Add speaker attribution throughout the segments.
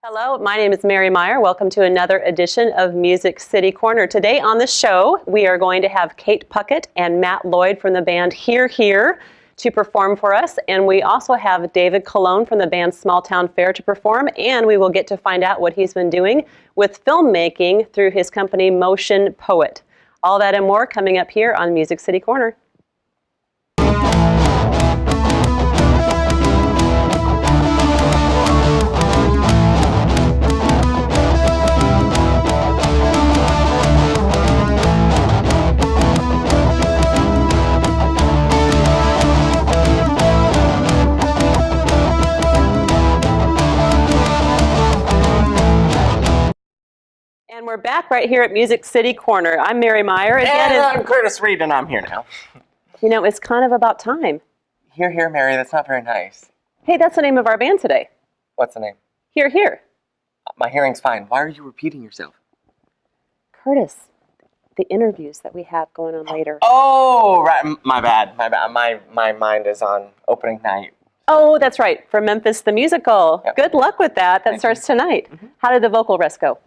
Speaker 1: Hello, my name is Mary Meyer. Welcome to another edition of Music City Corner. Today on the show, we are going to have Kate Puckett and Matt Lloyd from the band Here Here to perform for us. And we also have David Colon from the band Small Town Fair to perform. And we will get to find out what he's been doing with filmmaking through his company Motion Poet. All that and more coming up here on Music City Corner. And we're back right here at Music City Corner. I'm Mary Meyer.
Speaker 2: And I'm Curtis Reed, and I'm here now.
Speaker 1: You know, it's kind of about time.
Speaker 2: Here, here, Mary. That's not very nice.
Speaker 1: Hey, that's the name of our band today.
Speaker 2: What's the name?
Speaker 1: Here, here.
Speaker 2: My hearing's fine. Why are you repeating yourself?
Speaker 1: Curtis, the interviews that we have going on later.
Speaker 2: Oh, right. My bad. My mind is on opening night.
Speaker 1: Oh, that's right. For Memphis the Musical.
Speaker 2: Yep.
Speaker 1: Good luck with that. That
Speaker 2: Thank
Speaker 1: starts
Speaker 2: you.
Speaker 1: tonight.
Speaker 2: Mm-hmm.
Speaker 1: How did the vocal rest go?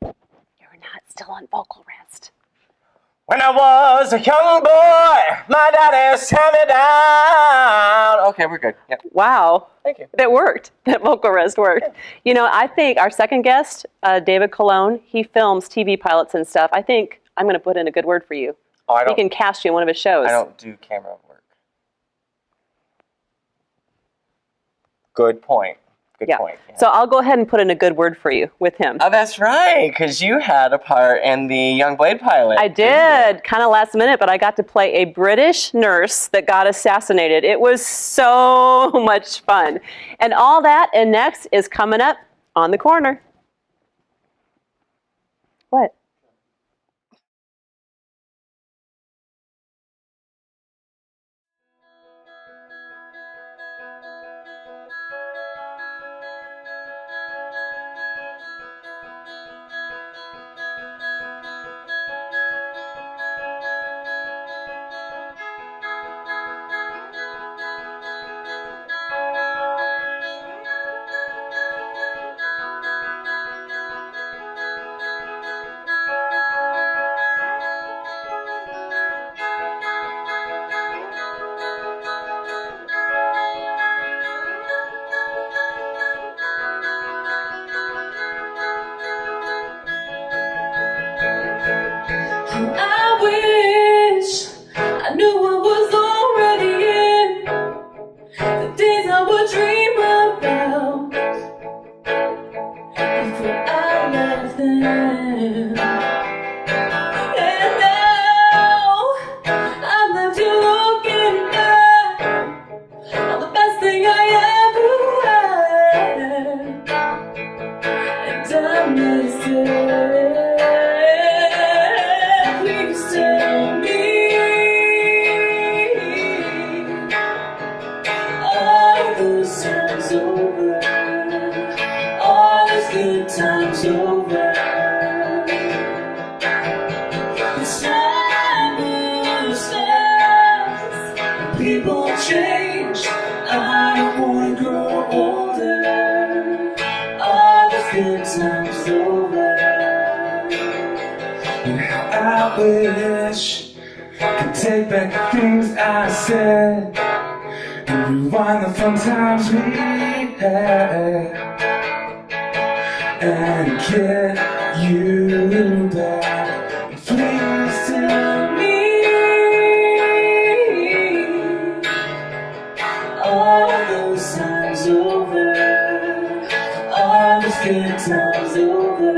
Speaker 1: You're not still on vocal rest.
Speaker 2: When I was a young boy, my daddy sat me down. Okay, we're good. Yep.
Speaker 1: Wow.
Speaker 2: Thank you.
Speaker 1: That worked. That vocal rest worked.
Speaker 2: Yeah.
Speaker 1: You know, I think our second guest, David Colon, he films TV pilots and stuff. I think I'm going to put in a good word for you.
Speaker 2: Oh,
Speaker 1: He can cast you in one of his shows.
Speaker 2: I don't do camera work. Good point. Good point. Yeah.
Speaker 1: So I'll go ahead and put in a good word for you with him.
Speaker 2: Oh, that's right, because you had a part in the Young Blade pilot.
Speaker 1: I did, kind of last minute, but I got to play a British nurse that got assassinated. It was so much fun. And all that and next is coming up on the corner. What?
Speaker 3: I wish I knew I was already in the days I would dream about before I left them. And now I've left you looking back on the best thing I ever had, and I missed it. Tell me, are those times over? Are those good times over? The time moves fast, people change. I don't wanna grow older. Are those good times over?
Speaker 4: And how I wish I could take back the things I said and rewind the fun times we had and get you back. Please tell
Speaker 3: Me, are those times over? Are those good times over?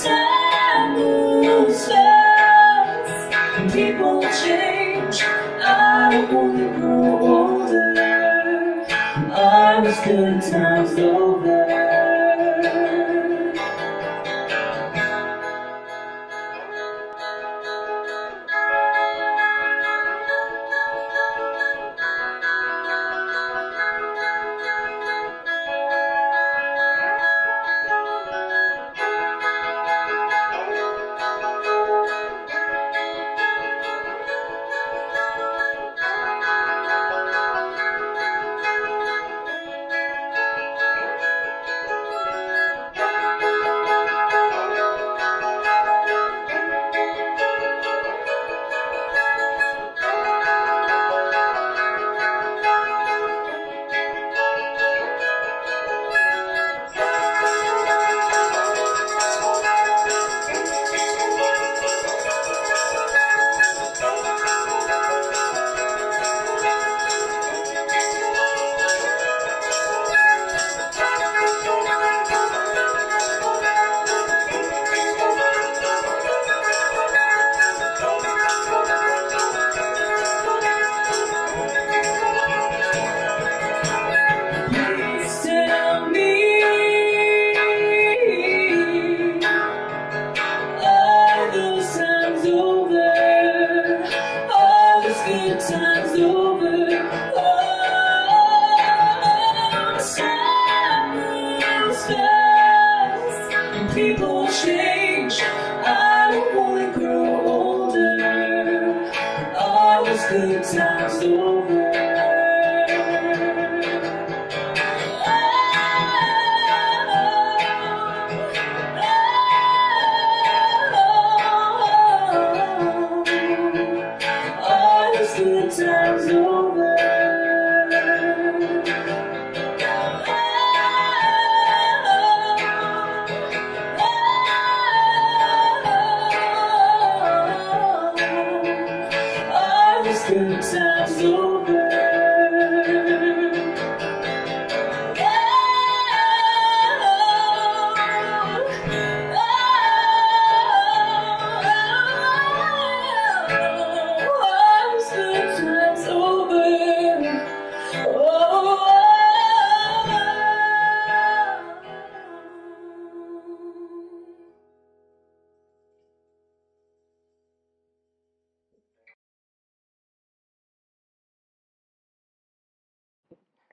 Speaker 3: Time moves fast, and people change. I don't wanna grow older. Are those good times over?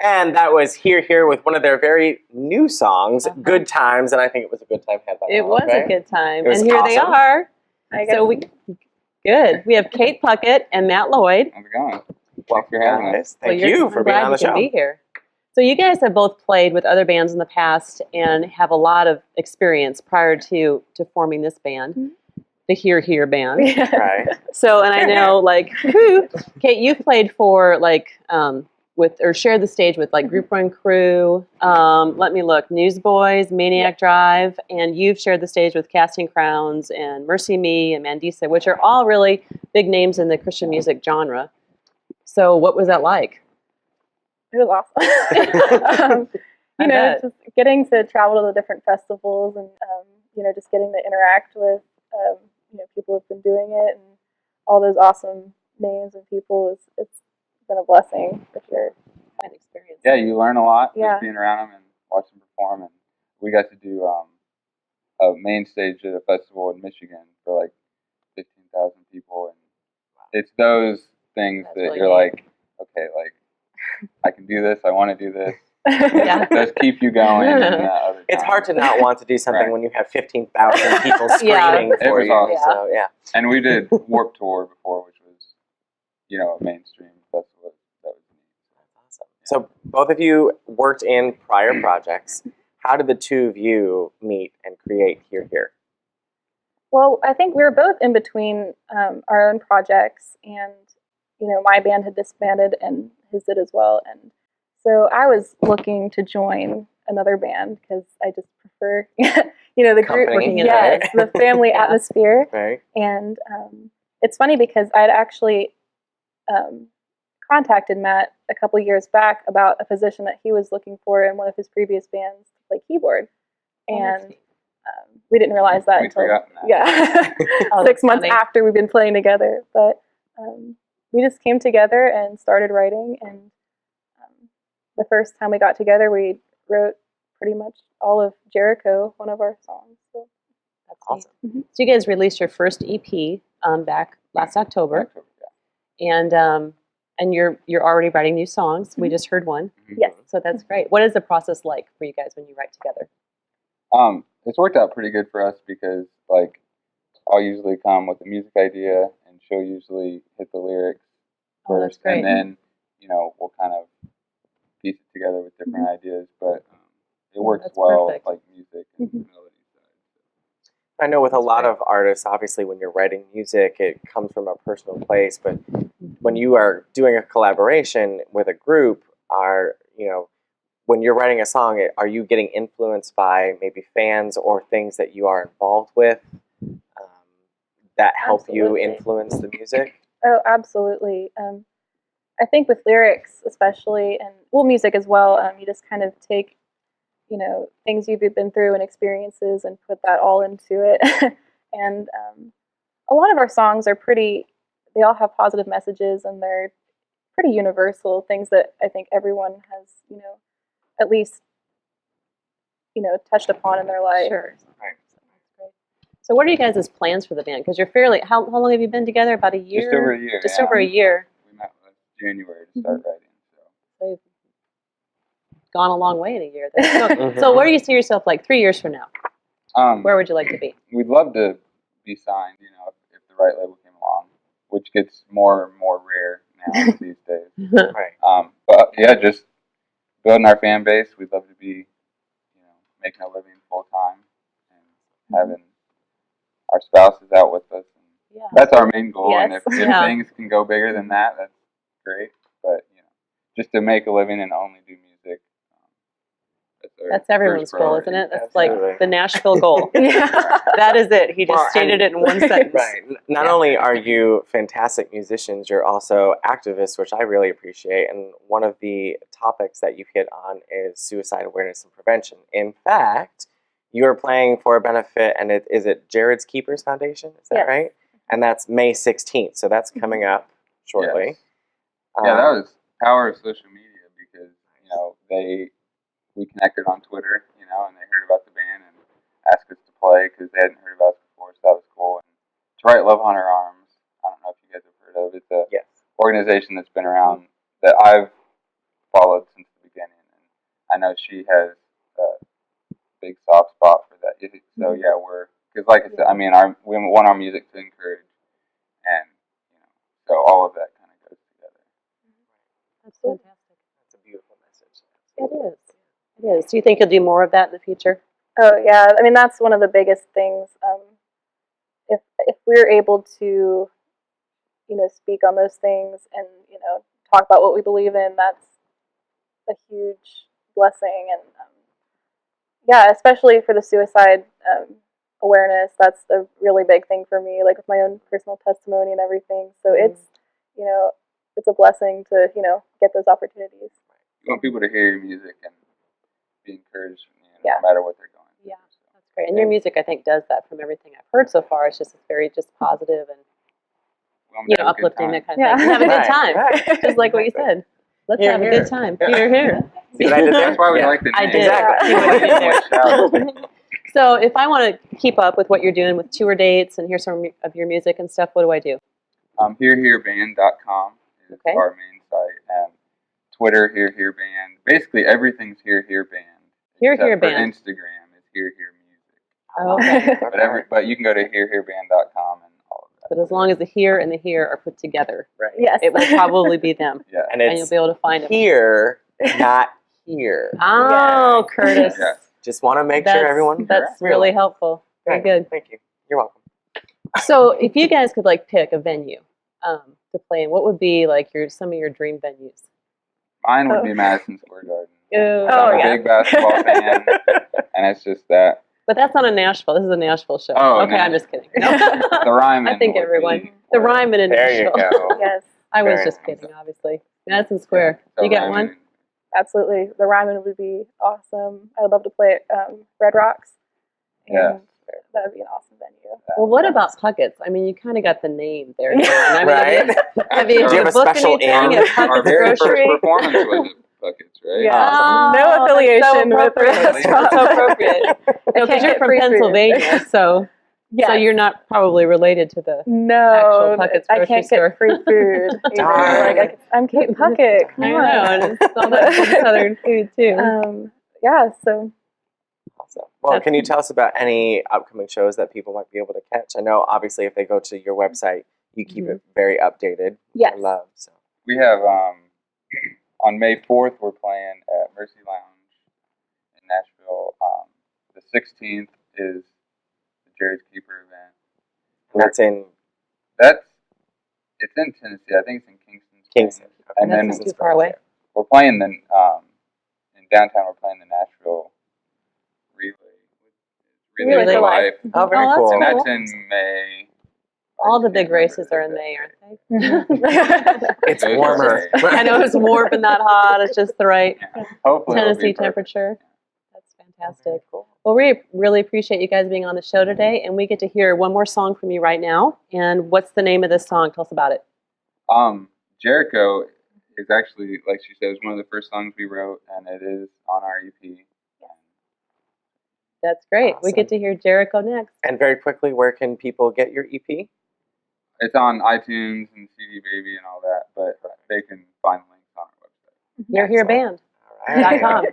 Speaker 2: And that was Here with one of their very new songs, Good Times, and I think it was a good time had by
Speaker 1: It
Speaker 2: now,
Speaker 1: was
Speaker 2: right?
Speaker 1: a good time.
Speaker 2: It was
Speaker 1: And here they
Speaker 2: awesome.
Speaker 1: are.
Speaker 5: Hi,
Speaker 1: So
Speaker 5: guys.
Speaker 1: good. We have Kate Puckett and Matt Lloyd.
Speaker 6: How's it going?
Speaker 2: Welcome,
Speaker 6: for having us.
Speaker 2: guys. Thank
Speaker 1: Well,
Speaker 2: you
Speaker 1: I'm
Speaker 2: for being
Speaker 1: glad
Speaker 2: on the
Speaker 1: you can
Speaker 2: show.
Speaker 1: be here. So you guys have both played with other bands in the past and have a lot of experience prior to forming this band, the Here band.
Speaker 2: Right.
Speaker 1: So, and I know, like, Kate, you've played for with or shared the stage with like Group Run Crew. Let me look, Newsboys, Maniac Drive, and you've shared the stage with Casting Crowns and Mercy Me and Mandisa, which are all really big names in the Christian music genre. So, what was that like?
Speaker 5: It was awesome.
Speaker 1: I bet.
Speaker 5: Just getting to travel to the different festivals and, just getting to interact with, people who've been doing it and all those awesome names and people. It's been a blessing for sure.
Speaker 1: Fun experience.
Speaker 6: Yeah, you learn a lot
Speaker 5: Yeah.
Speaker 6: just being around them and watching them perform. And we got to do a main stage at a festival in Michigan for like 15,000 people, and it's those things
Speaker 1: That's
Speaker 6: that
Speaker 1: really
Speaker 6: you're
Speaker 1: neat.
Speaker 6: like, okay, like I can do this. I want to do this.
Speaker 1: Yeah.
Speaker 6: Those keep you going. And, other
Speaker 2: It's
Speaker 6: times.
Speaker 2: hard to not want to do something
Speaker 6: Right.
Speaker 2: when you have 15,000 people
Speaker 1: Yeah.
Speaker 2: screaming
Speaker 6: It
Speaker 2: for
Speaker 6: was
Speaker 2: you.
Speaker 6: awesome.
Speaker 2: So, yeah.
Speaker 6: And we did Warped Tour before, which was, a mainstream festival. That was neat.
Speaker 2: Awesome. So both of you worked in prior projects. How did the two of you meet and create Here?
Speaker 5: Well, I think we were both in between our own projects, and my band had disbanded and his did as well, and so I was looking to join another band because I just prefer, the group,
Speaker 2: Company.
Speaker 5: yes, the family
Speaker 1: Yeah.
Speaker 5: atmosphere,
Speaker 2: Right?
Speaker 5: and it's funny because I'd actually contacted Matt a couple years back about a position that he was looking for in one of his previous bands to play keyboard, and we didn't realize that
Speaker 6: We'd
Speaker 5: until
Speaker 6: forgotten that.
Speaker 5: yeah,
Speaker 1: Oh,
Speaker 5: 6
Speaker 1: that's
Speaker 5: months
Speaker 1: funny.
Speaker 5: after we've been playing together. But we just came together and started writing. And the first time we got together, we wrote pretty much all of Jericho, one of our songs. So.
Speaker 1: That's
Speaker 2: Awesome.
Speaker 1: neat. So you guys released your first EP back last October,
Speaker 6: Yeah.
Speaker 1: and you're already writing new songs. We just heard one,
Speaker 5: Yes.
Speaker 1: so that's great. What is the process like for you guys when you write together?
Speaker 6: It's worked out pretty good for us because, like, I'll usually come with a music idea, and she'll usually hit the lyrics
Speaker 1: Oh, that's
Speaker 6: first,
Speaker 1: great.
Speaker 6: and then we'll kind of piece it together with different ideas. But it works
Speaker 1: that's
Speaker 6: well,
Speaker 1: perfect.
Speaker 6: like music and melody side.
Speaker 2: I know with a
Speaker 1: That's
Speaker 2: lot
Speaker 1: great.
Speaker 2: of artists, obviously when you're writing music, it comes from a personal place, but when you are doing a collaboration with a group, when you're writing a song, are you getting influenced by maybe fans or things that you are involved with that help you
Speaker 5: Absolutely.
Speaker 2: influence the music?
Speaker 5: Oh, absolutely. I think with lyrics, especially, and music as well, you just kind of take, things you've been through and experiences and put that all into it. And a lot of our songs are they all have positive messages, and they're pretty universal, things that I think everyone has, at least, touched upon in their life.
Speaker 1: Sure.
Speaker 2: Right.
Speaker 1: So what are you guys' plans for the band? Because you're fairly, how long have you been together? About a year?
Speaker 6: Just over a year.
Speaker 1: Just
Speaker 6: yeah.
Speaker 1: over a year.
Speaker 6: We met last January to start writing. So.
Speaker 1: So you've gone a long way in a year. So where do you see yourself like 3 years from now? Where would you like to be?
Speaker 6: We'd love to be signed, if the right label came along, which gets more and more rare now these days.
Speaker 2: Right.
Speaker 6: But yeah, just building our fan base. We'd love to be, making a living full time and having our spouses out with us. And
Speaker 1: Yeah.
Speaker 6: that's our main goal. And
Speaker 5: Yes.
Speaker 6: if
Speaker 1: Yeah.
Speaker 6: things can go bigger than that, that's great. But just to make a living and only do music.
Speaker 1: That's everyone's goal, isn't it? That's
Speaker 2: Absolutely.
Speaker 1: like the Nashville goal.
Speaker 5: Yeah.
Speaker 1: That is it. He just
Speaker 2: Well,
Speaker 1: stated it in one sentence.
Speaker 2: Right. Not only are you fantastic musicians, you're also activists, which I really appreciate. And one of the topics that you've hit on is suicide awareness and prevention. In fact, you are playing for a benefit, and is it Jared's Keepers Foundation? Is that
Speaker 5: Yes.
Speaker 2: right? And that's May 16th, so that's coming up shortly.
Speaker 6: Yes. Yeah, that was power of social media because, we connected on Twitter, and they heard about the band and asked us to play because they hadn't heard about us before, so that was cool. And to write Love on Her Arms, I don't know if you guys have heard of it. It's a
Speaker 2: Yes.
Speaker 6: organization that's been around that I've followed since the I know she has a big soft spot for that. So yeah, because like I said, I mean, we want our music to encourage, and so all of that kind of goes together.
Speaker 1: That's fantastic.
Speaker 2: That's a beautiful message.
Speaker 1: It is. It is. Do you think you'll do more of that in the future?
Speaker 5: Oh yeah, I mean that's one of the biggest things. If we're able to, speak on those things and talk about what we believe in, that's a huge blessing. And yeah, especially for the suicide awareness, that's a really big thing for me. Like with my own personal testimony and everything. So it's it's a blessing to get those opportunities.
Speaker 6: You want people to hear your music and be encouraged,
Speaker 5: Yeah.
Speaker 6: no matter what they're going through.
Speaker 1: Yeah, that's great. And your music, I think, does that from everything I've heard so far. It's very positive and uplifting, that kind of thing. Have a good time, just like what you said. Let's have a good time. Here.
Speaker 2: See what I did there?
Speaker 6: That's why we like the name.
Speaker 1: I did.
Speaker 2: Exactly.
Speaker 1: See what you did there. So if I want to keep up with what you're doing with tour dates and hear some of your music and stuff, what do I do?
Speaker 6: HereHereBand.com is our main site, and Twitter, HereHereBand. Basically, everything's HereHereBand.
Speaker 1: Band.
Speaker 6: Instagram is HereHereMusic.
Speaker 1: Oh, okay.
Speaker 6: But you can go to HereHereBand.com and all of that.
Speaker 1: But as long as the here and the here are put together,
Speaker 2: Right.
Speaker 5: Yes.
Speaker 1: it will probably be them.
Speaker 6: Yeah.
Speaker 2: And
Speaker 1: And you'll
Speaker 2: it's
Speaker 1: be able to find them.
Speaker 2: here, not here.
Speaker 1: Oh, Curtis.
Speaker 6: Yeah.
Speaker 2: Just want to make sure everyone.
Speaker 1: That's really helpful. Very
Speaker 2: Right.
Speaker 1: good.
Speaker 2: Thank you. You're welcome.
Speaker 1: So if you guys could pick a venue to play in, what would be some of your dream venues?
Speaker 6: Mine would be Madison Square Garden.
Speaker 1: Oh,
Speaker 6: I'm a big basketball fan, and it's just that.
Speaker 1: But that's not a Nashville. This is a Nashville show.
Speaker 6: Oh,
Speaker 1: okay,
Speaker 6: no.
Speaker 1: I'm just kidding. No.
Speaker 6: The Ryman.
Speaker 1: I think
Speaker 6: would
Speaker 1: everyone.
Speaker 6: be
Speaker 1: The
Speaker 6: where-
Speaker 1: Ryman in
Speaker 2: There you
Speaker 1: Nashville.
Speaker 2: go.
Speaker 5: Yes,
Speaker 1: I was
Speaker 2: Very
Speaker 1: just
Speaker 2: nice.
Speaker 1: kidding, obviously. Madison Square.
Speaker 6: So
Speaker 1: You got
Speaker 6: Ryman.
Speaker 1: one?
Speaker 5: absolutely. The Ryman would be awesome. I would love to play at Red Rocks. And
Speaker 6: Yeah.
Speaker 5: that would be an awesome venue.
Speaker 1: Well, what about Puckett's? I mean, you kind of got the name there. John. I mean,
Speaker 2: Right?
Speaker 1: Have you,
Speaker 2: Do you have a
Speaker 1: booked
Speaker 2: special
Speaker 1: anything
Speaker 2: inn?
Speaker 1: at
Speaker 6: Our
Speaker 1: Puckett's
Speaker 6: very
Speaker 1: Grocery?
Speaker 6: first performance was at Buckets, right?
Speaker 5: Yeah.
Speaker 1: Oh,
Speaker 5: No
Speaker 1: that's
Speaker 5: affiliation
Speaker 1: so
Speaker 5: with the
Speaker 1: appropriate.
Speaker 5: restaurant.
Speaker 1: That's so appropriate. No, because
Speaker 5: can't
Speaker 1: you're
Speaker 5: get
Speaker 1: from
Speaker 5: free food.
Speaker 1: Pennsylvania, so
Speaker 5: Yes.
Speaker 1: you're not probably related to the.
Speaker 5: No,
Speaker 1: actual Puckett's
Speaker 5: I
Speaker 1: grocery
Speaker 5: can't
Speaker 1: store.
Speaker 5: get free food. either.
Speaker 2: Darn.
Speaker 5: I'm Kate Puckett. Come
Speaker 1: I
Speaker 5: on.
Speaker 1: know, and it's all that good Southern food too.
Speaker 5: Yeah, so
Speaker 2: Awesome. Well,
Speaker 1: That's-
Speaker 2: can you tell us about any upcoming shows that people might be able to catch? I know, obviously, if they go to your website, you keep it very updated.
Speaker 5: Yes.
Speaker 2: I love. So.
Speaker 6: We have on May 4th we're playing at Mercy Lounge in Nashville. The 16th is the Jerry's Keeper event.
Speaker 2: That's in
Speaker 6: It's in Tennessee. I think it's in Kingston.
Speaker 2: Kingston. Okay.
Speaker 6: And
Speaker 1: That's
Speaker 6: then
Speaker 1: not too far away.
Speaker 6: we're playing in downtown. We're playing the Nashville Relay
Speaker 1: Relay
Speaker 6: for
Speaker 1: Life.
Speaker 6: Life,
Speaker 2: Oh, very
Speaker 1: Oh,
Speaker 2: cool.
Speaker 1: that's
Speaker 6: and
Speaker 1: cool.
Speaker 6: that's in May.
Speaker 1: All the
Speaker 6: I
Speaker 1: big
Speaker 6: can't
Speaker 1: races
Speaker 6: remember
Speaker 1: are in
Speaker 6: the
Speaker 1: May,
Speaker 6: exact
Speaker 1: aren't they?
Speaker 2: It's
Speaker 6: Those are
Speaker 2: warmer.
Speaker 6: great.
Speaker 1: I know it's warm but not hot. It's just the right
Speaker 6: Yeah. Hopefully it'll
Speaker 1: Tennessee
Speaker 6: be perfect.
Speaker 1: temperature. That's fantastic. Well, we really appreciate you guys being on the show today, and we get to hear one more song from you right now. And what's the name of this song? Tell us about it.
Speaker 6: Jericho is actually, like she said, was one of the first songs we wrote, and it is on our EP.
Speaker 1: That's great. We
Speaker 2: Awesome.
Speaker 1: get to hear Jericho next.
Speaker 2: And very quickly, where can people get your EP?
Speaker 6: It's on iTunes and CD Baby and all that, but they can find links on our website.
Speaker 1: You're here
Speaker 2: Excellent.
Speaker 1: band.
Speaker 2: All right.
Speaker 1: .com.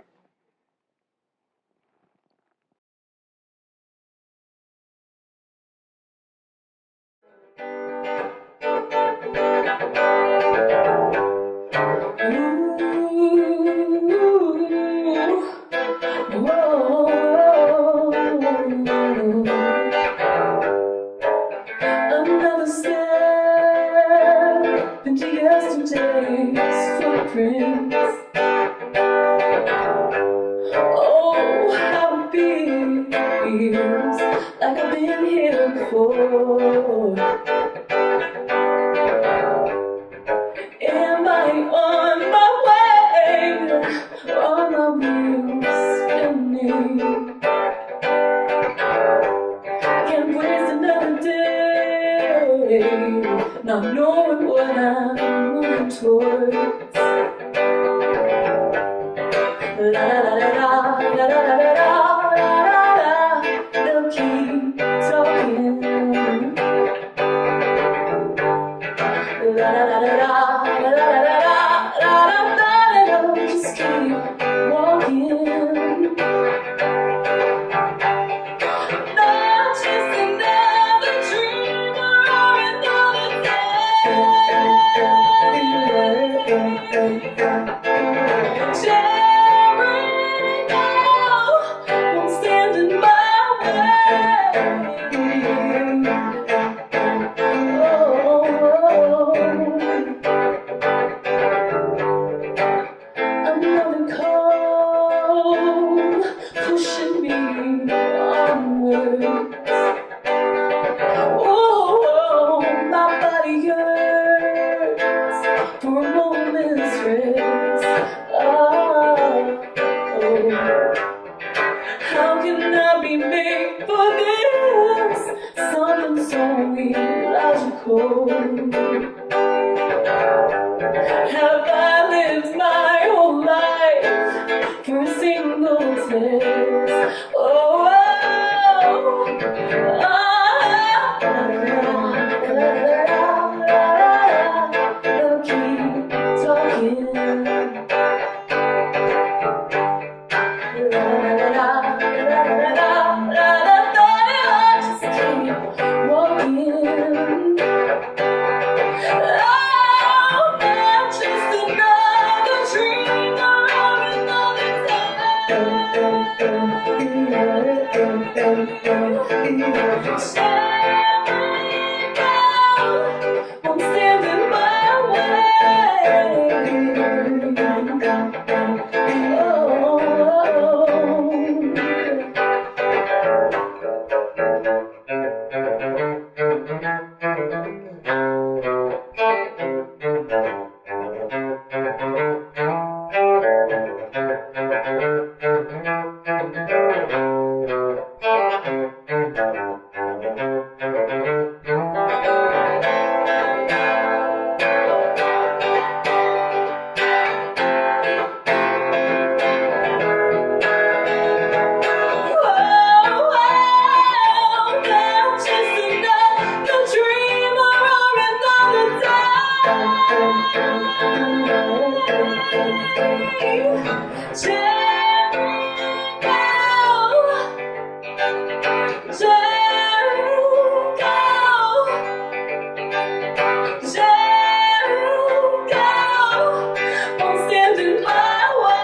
Speaker 3: Another step into yesterday's footprints. Oh, how it feels like I've been here before. Am I on my way? Are my wheels spinning? Can't waste another day not knowing what I'm moving towards. La la la la la la la la la la. They'll keep talking. La la la la la la la la la la la. They'll just keep walking. How can I be made for this? Something so illogical. Have I lived my whole life for a single test? Oh, they'll keep talking. Just keep walking. Just another dream or another I'm standing my way.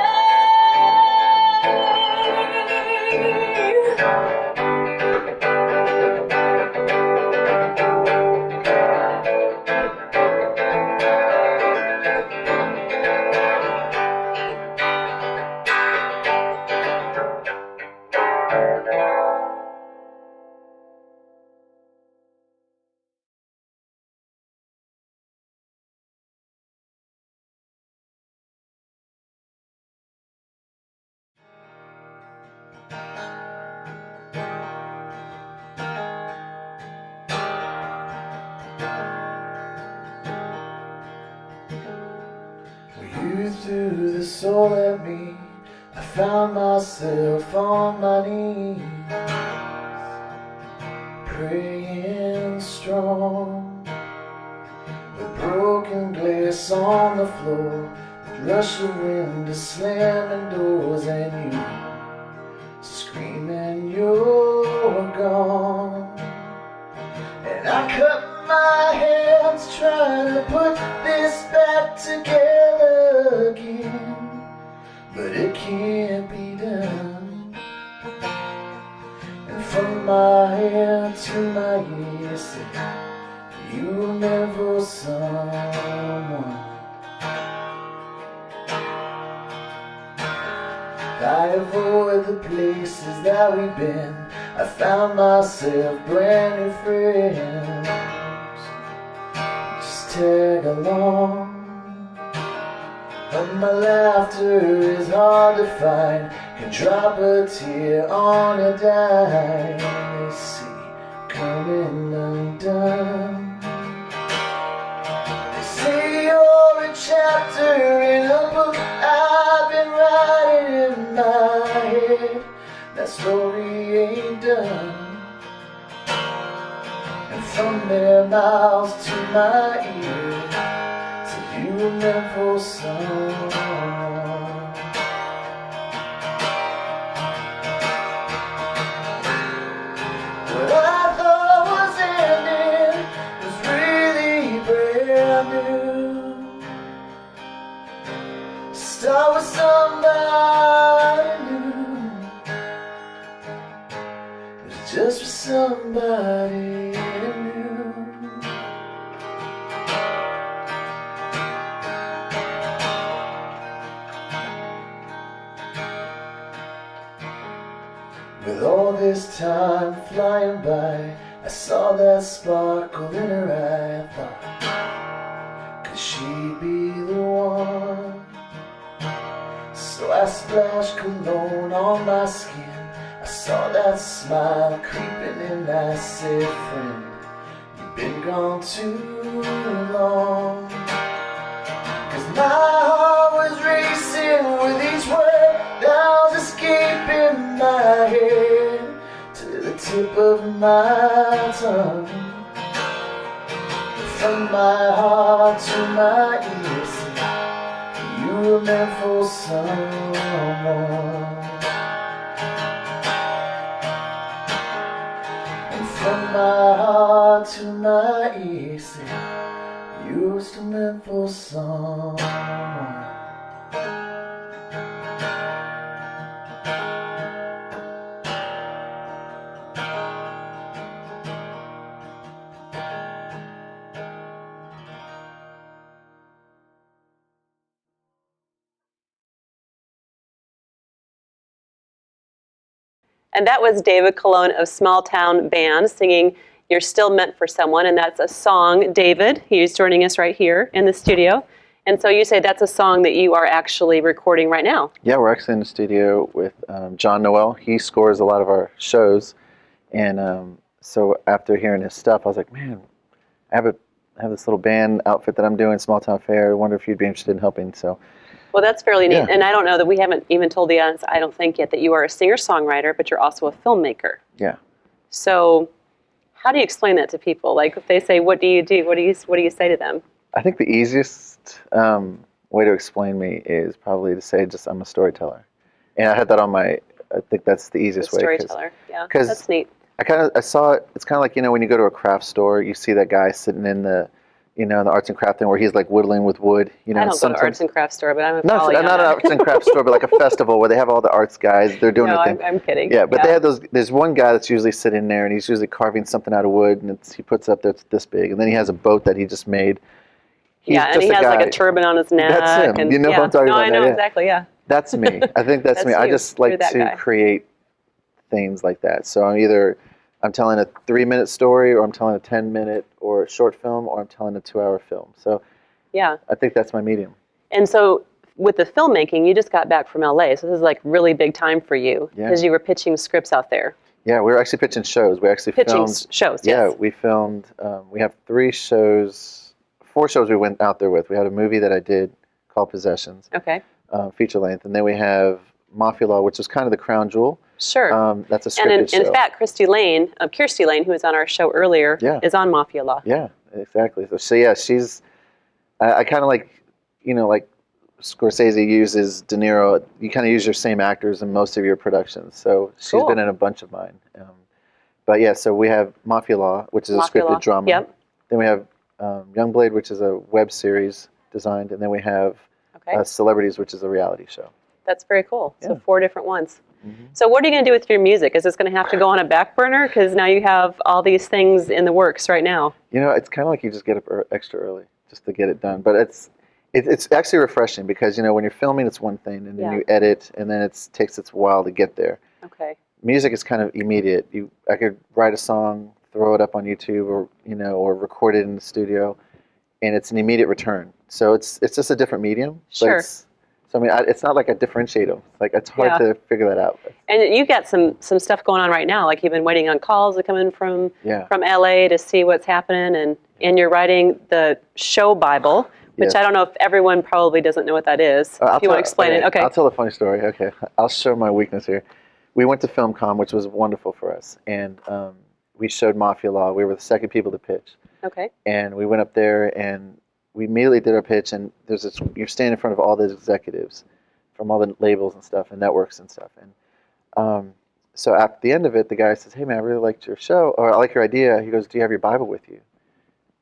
Speaker 7: You threw the soul at me, I found myself on my knees, praying strong, with broken glass on the floor, the rush of wind is slamming doors, and you screaming you're gone. And I cut my hands trying to put this back together again, but it can't be done. And from my head to my ears, you were never someone. I avoid the places that we've been, I found myself brand new friends. Just tag along. But my laughter is hard to find, can drop a tear on a dime. They see coming undone. They say you're a chapter in a book I've been writing in my head. That story ain't done. And from their mouths to my ears, so you were meant for someone. What I thought was ending was really brand new. Start with somebody new. Just for somebody new. With all this time flying by, I saw that sparkle in her eye. I thought, could she be the one? So I splash cologne on my skin. I saw that smile creeping in. I said, friend, you've been gone too long. 'Cause my heart was racing with each word that was escaping my head to the tip of my tongue. From my heart to my ears, you were meant for someone. And from my heart to my ears, you were still meant for someone.
Speaker 1: And that was David Colon of Small Town Band singing You're Still Meant for Someone, and that's a song, David, he's joining us right here in the studio. And so you say that's a song that you are actually recording right now.
Speaker 8: Yeah, we're actually in the studio with John Noel. He scores a lot of our shows. And so after hearing his stuff, I was like, man, I have this little band outfit that I'm doing, Small Town Fair. I wonder if you'd be interested in helping. So.
Speaker 1: Well, that's fairly neat.
Speaker 8: Yeah.
Speaker 1: And I don't know that we haven't even told the audience, I don't think yet, that you are a singer-songwriter, but you're also a filmmaker.
Speaker 8: Yeah.
Speaker 1: So how do you explain that to people? Like if they say, what do you do? What do you say to them?
Speaker 8: I think the easiest way to explain me is probably to say just I'm a storyteller. And I had that on my, I think that's the easiest way.
Speaker 1: Storyteller, yeah,
Speaker 8: 'cause
Speaker 1: that's neat.
Speaker 8: I saw it, it's kind of like, when you go to a craft store, you see that guy sitting in the, in the arts and craft thing where he's like whittling with wood.
Speaker 1: I don't go to arts and crafts store, but I'm a
Speaker 8: not an arts and crafts store, but like a festival where they have all the arts guys. They're doing
Speaker 1: no,
Speaker 8: their thing.
Speaker 1: I'm kidding.
Speaker 8: Yeah, but they have those. There's one guy that's usually sitting there, and he's usually carving something out of wood, and he puts it up there, it's this big, and then he has a boat that he just made. He's
Speaker 1: and he has like a turban on his neck.
Speaker 8: That's him.
Speaker 1: And,
Speaker 8: You know what I'm talking about?
Speaker 1: I know
Speaker 8: yeah.
Speaker 1: exactly. Yeah.
Speaker 8: That's me. I think that's me. I just like to create things like that. So I'm telling a 3-minute story, or I'm telling a 10-minute or a short film, or I'm telling a 2-hour film. So
Speaker 1: yeah,
Speaker 8: I think that's my medium.
Speaker 1: And so with the filmmaking, you just got back from LA, so this is like really big time for you because you were pitching scripts out there.
Speaker 8: Yeah, we were actually pitching shows. We actually filmed
Speaker 1: shows.
Speaker 8: Yeah,
Speaker 1: yes.
Speaker 8: we filmed. We have 4 shows we went out there with. We had a movie that I did called Possessions.
Speaker 1: Okay.
Speaker 8: Feature length, and then we have Mafia Law, which was kind of the crown jewel.
Speaker 1: Sure.
Speaker 8: That's a scripted show.
Speaker 1: In fact, Kirstie Lane, who was on our show earlier, is on Mafia Law.
Speaker 8: Yeah, exactly. So yeah, she's. I kind of like, like Scorsese uses De Niro. You kind of use your same actors in most of your productions. So she's been in a bunch of mine. But yeah, so we have Mafia Law, which is a scripted drama.
Speaker 1: Yep.
Speaker 8: Then we have Youngblade, which is a web series designed, and then we have Celebrities, which is a reality show.
Speaker 1: That's very cool.
Speaker 8: Yeah.
Speaker 1: So 4 different ones.
Speaker 8: Mm-hmm.
Speaker 1: So what are you going to do with your music? Is this going to have to go on a back burner? Because now you have all these things in the works right now.
Speaker 8: It's kind of like you just get up extra early just to get it done. But it's actually refreshing because, when you're filming, it's one thing, and then you edit, and then it takes its while to get there.
Speaker 1: Okay.
Speaker 8: Music is kind of immediate. I could write a song, throw it up on YouTube, or or record it in the studio, and it's an immediate return. So it's just a different medium.
Speaker 1: Sure.
Speaker 8: It's not like I differentiate them. Like it's hard to figure that out.
Speaker 1: And you've got some stuff going on right now. Like you've been waiting on calls to come in from LA to see what's happening, and you're writing the show Bible, which I don't know if everyone probably doesn't know what that is. If you want to explain it, okay.
Speaker 8: I'll tell a funny story. Okay, I'll show my weakness here. We went to FilmCom, which was wonderful for us, and we showed Mafia Law. We were the second people to pitch. Okay. And we went up there and we immediately did our pitch, and you're standing in front of all the executives from all the labels and stuff and networks and stuff. And so at the end of it, the guy says, "Hey man, I really liked your show, or I like your idea." He goes, "Do you have your Bible with you?"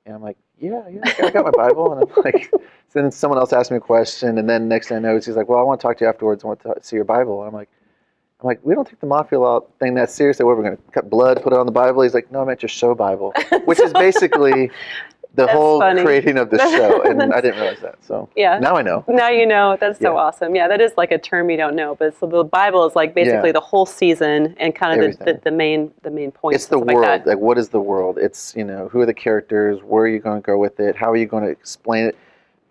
Speaker 8: And I'm like, yeah, I got my Bible. And I'm like, so then someone else asked me a question, and then next thing I know, he's like, "Well, I want to talk to you afterwards. I want to see your Bible." And I'm like, we don't take the Mafia Law thing that seriously. We're going to cut blood, put it on the Bible. He's like, "No, I meant your show Bible," which is basically the whole creating of the show, and I didn't realize that. So now I know.
Speaker 1: Now you know. That's so awesome. Yeah, that is like a term you don't know, but so the Bible is like basically the whole season and kind of the main points.
Speaker 8: It's the world. Like, what is the world? It's who are the characters? Where are you going to go with it? How are you going to explain it?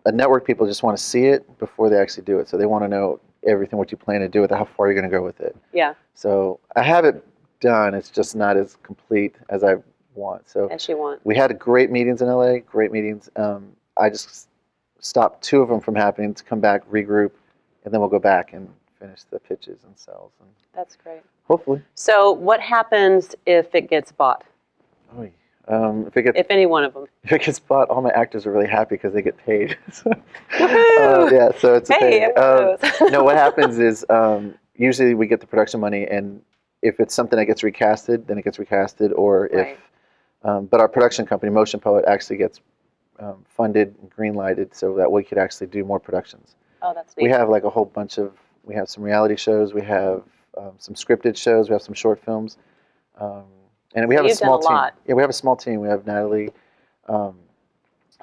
Speaker 8: Network people just want to see it before they actually do it. So they want to know everything, what you plan to do with it, how far you're going to go with it.
Speaker 1: Yeah.
Speaker 8: So I have it done. It's just not as complete as I want. So
Speaker 1: As you want.
Speaker 8: we had great meetings in LA, great meetings. I just stopped 2 of them from happening to come back, regroup, and then we'll go back and finish the pitches and sales. And
Speaker 1: That's great.
Speaker 8: hopefully.
Speaker 1: So what happens if it gets bought? If any one of them.
Speaker 8: If it gets bought, all my actors are really happy because they get paid.
Speaker 1: Woohoo!
Speaker 8: Yeah, so it's a
Speaker 1: Hey,
Speaker 8: thing. No, what happens is usually we get the production money, and if it's something that gets recasted, then it gets recasted. Or if, but our production company, Motion Poet, actually gets funded and green lighted so that we could actually do more productions.
Speaker 1: Oh, that's neat.
Speaker 8: We have like a whole bunch of. We have some reality shows. We have some scripted shows. We have some short films. And we have a small team. Yeah, we have a small team. We have Natalie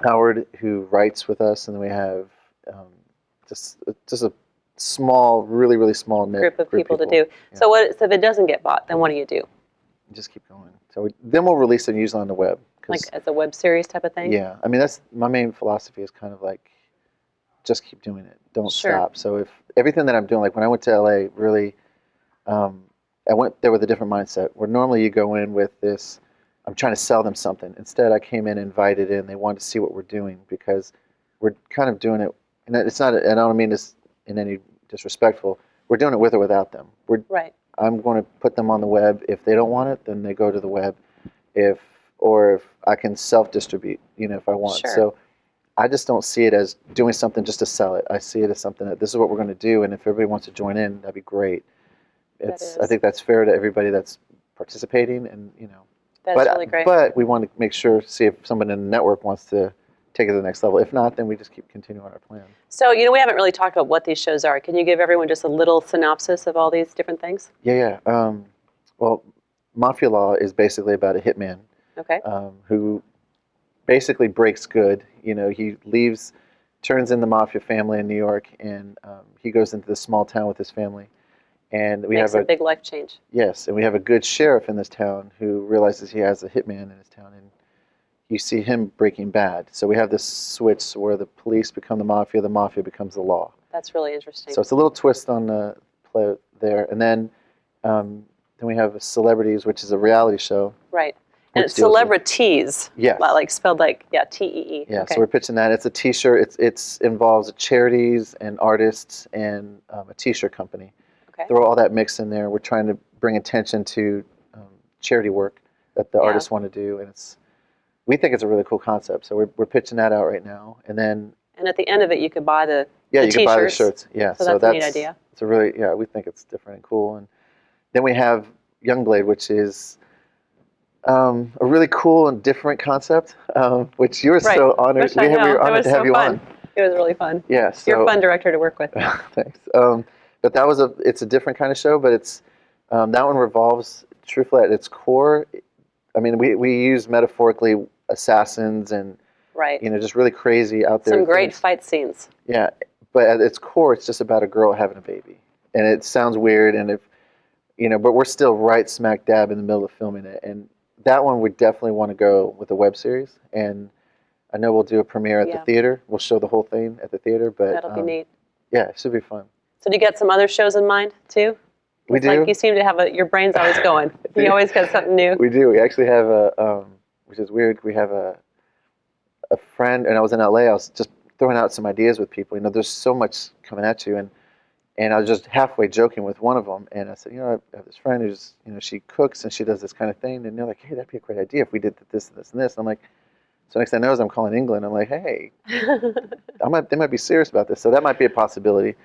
Speaker 8: Howard, who writes with us, and then we have just a small, really, really small
Speaker 1: group of people to do.
Speaker 8: Yeah.
Speaker 1: So so if it doesn't get bought, then what do you do?
Speaker 8: Just keep going. So then we'll release it usually on the web.
Speaker 1: Like as a web series type of thing?
Speaker 8: Yeah. I mean, that's my main philosophy is kind of like just keep doing it. Don't stop. So if everything that I'm doing, like when I went to LA, really, I went there with a different mindset, where normally you go in with this, I'm trying to sell them something. Instead, I came in, invited in, they wanted to see what we're doing, because we're kind of doing it, and it's not, and I don't mean this in any disrespectful, we're doing it with or without them. I'm going to put them on the web. If they don't want it, then they go to the web. If I can self-distribute, if I want.
Speaker 1: Sure.
Speaker 8: So I just don't see it as doing something just to sell it. I see it as something that this is what we're going to do, and if everybody wants to join in, that'd be great. I think that's fair to everybody that's participating, and
Speaker 1: That's really great.
Speaker 8: But we want to make sure, see if someone in the network wants to take it to the next level. If not, then we just keep continuing on our plan.
Speaker 1: So we haven't really talked about what these shows are. Can you give everyone just a little synopsis of all these different things?
Speaker 8: Yeah. Well, Mafia Law is basically about a hitman.
Speaker 1: Okay.
Speaker 8: Who basically breaks good. He leaves, turns in the mafia family in New York, and he goes into this small town with his family. And we
Speaker 1: Makes
Speaker 8: have
Speaker 1: a big life change.
Speaker 8: Yes, and we have a good sheriff in this town who realizes he has a hitman in his town, and you see him breaking bad. So we have this switch where the police become the mafia becomes the law.
Speaker 1: That's really interesting.
Speaker 8: So it's a little twist on the play there. And then we have Celebrities, which is a reality show.
Speaker 1: Right. And it's celebrities.
Speaker 8: Yes.
Speaker 1: Like spelled like, T-E-E.
Speaker 8: Yeah,
Speaker 1: Okay.
Speaker 8: so we're pitching that. It's a T-shirt. It involves charities and artists and a T-shirt company.
Speaker 1: Okay.
Speaker 8: Throw all that mix in there. We're trying to bring attention to charity work that the artists want to do, and we think it's a really cool concept. So we're pitching that out right now, and
Speaker 1: at the end of it, you could buy the
Speaker 8: you
Speaker 1: T-shirts.
Speaker 8: can buy the shirts. Yeah,
Speaker 1: so that's a neat idea.
Speaker 8: It's a really we think it's different and cool. And then we have Youngblade, which is a really cool and different concept, which you were so honored. We were honored to have you on.
Speaker 1: It was really fun.
Speaker 8: Yeah, so,
Speaker 1: you're a fun director to work with.
Speaker 8: Thanks. But it's a different kind of show, but it's that one revolves truthfully at its core. I mean, we use metaphorically assassins and just really crazy out there.
Speaker 1: Some great fight scenes.
Speaker 8: Yeah, but at its core, it's just about a girl having a baby, and it sounds weird, and but we're still right smack dab in the middle of filming it, and that one we definitely want to go with a web series, and I know we'll do a premiere at the theater. We'll show the whole thing at the theater, but
Speaker 1: that'll be neat.
Speaker 8: Yeah, it should be fun.
Speaker 1: So do you get some other shows in mind too?
Speaker 8: We do.
Speaker 1: Like you seem to have your brain's always going. You always got something new.
Speaker 8: We do. We actually have which is weird. We have a friend, and I was in LA. I was just throwing out some ideas with people. There's so much coming at you, and I was just halfway joking with one of them, and I said, I have this friend who's, she cooks and she does this kind of thing, and they're like, hey, that'd be a great idea if we did this and this and this. And I'm like, so next thing I know is I'm calling England. I'm like, hey, they might be serious about this, so that might be a possibility.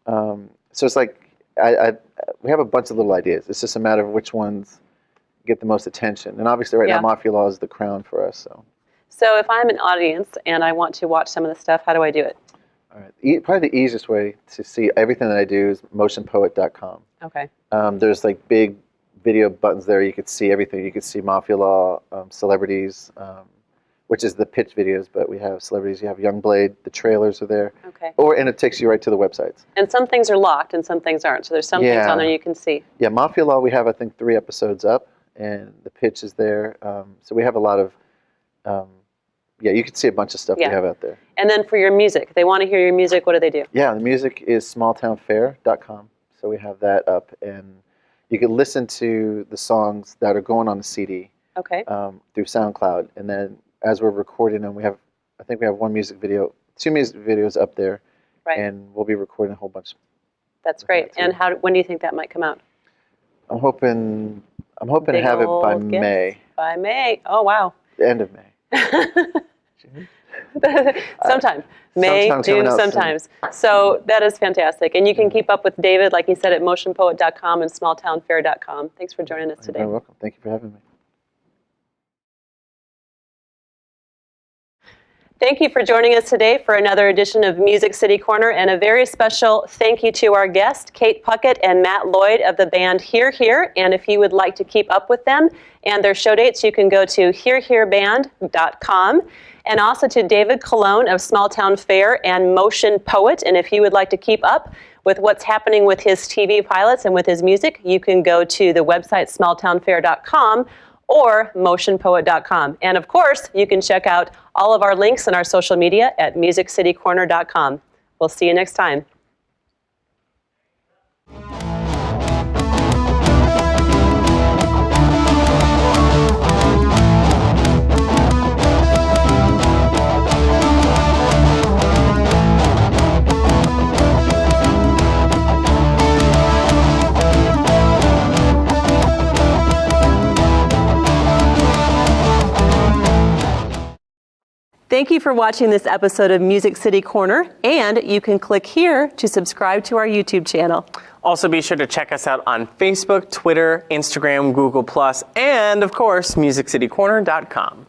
Speaker 8: So it's like we have a bunch of little ideas. It's just a matter of which ones get the most attention. And obviously right now Mafia Law is the crown for us.
Speaker 1: So if I'm an audience and I want to watch some of the stuff, how do I do it?
Speaker 8: All right. Probably the easiest way to see everything that I do is motionpoet.com.
Speaker 1: Okay.
Speaker 8: There's like big video buttons there. You could see everything. You could see Mafia Law, Celebrities, which is the pitch videos, but we have Celebrities, you have Youngblade, the trailers are there.
Speaker 1: Okay.
Speaker 8: And it takes you right to the websites.
Speaker 1: And some things are locked and some things aren't, so there's some things on there you can see.
Speaker 8: Yeah, Mafia Law, we have, I think, 3 episodes up, and the pitch is there. So we have a lot of, yeah, you can see a bunch of stuff we have out there.
Speaker 1: And then for your music, if they want to hear your music, what do they do?
Speaker 8: Yeah, the music is smalltownfair.com. So we have that up, and you can listen to the songs that are going on the CD through SoundCloud. And then as we're recording them, I think we have 2 music videos up there, and we'll be recording a whole bunch.
Speaker 1: That's great. And when do you think that might come out?
Speaker 8: I'm hoping to have it by May.
Speaker 1: By May. Oh, wow.
Speaker 8: The end of May.
Speaker 1: Sometime. May, June, sometimes. So that is fantastic. And you can keep up with David, like he said, at motionpoet.com and smalltownfair.com. Thanks for joining us today.
Speaker 8: You're welcome. Thank you for having me.
Speaker 1: Thank you for joining us today for another edition of Music City Corner, and a very special thank you to our guests, Kate Puckett and Matt Lloyd of the band Here Here. And if you would like to keep up with them and their show dates, you can go to herehereband.com, and also to David Colon of Small Town Fair and Motion Poet. And if you would like to keep up with what's happening with his TV pilots and with his music, you can go to the website smalltownfair.com or motionpoet.com. And of course, you can check out all of our links in our social media at musiccitycorner.com. We'll see you next time. Thank you for watching this episode of Music City Corner, and you can click here to subscribe to our YouTube channel.
Speaker 9: Also, be sure to check us out on Facebook, Twitter, Instagram, Google+, and of course, musiccitycorner.com.